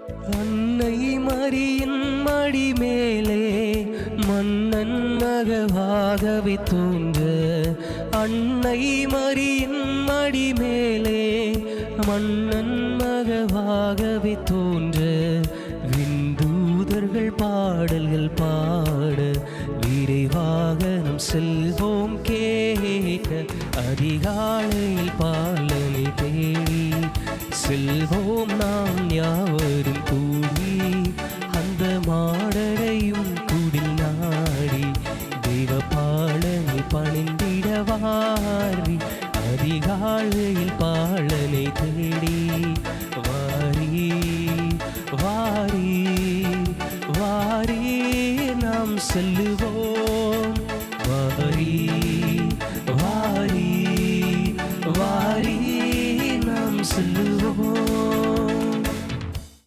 அன்னை மரியின் மடி மேலே மன்னன் மகவாகவே தோன்ற, அன்னை மரியின் மடி மேலே மன்னன் மகவாகவே தோன்ற, விந்தூதர்கள் பாடல்கள் பாட விரைவாக நம் செல்வோம் கேட்க, அதிகாலையில் பாலனை தேடி செல்வோம் நாம் யாவரும் கூடி, அந்த மாடரையும் குடில் நாடி தெய்வ பாலனை பணிந்திடவாரி, அதிகாலையில் பாலனை தேடி வாரி வாரி வாரி நாம் செல்லுவோம்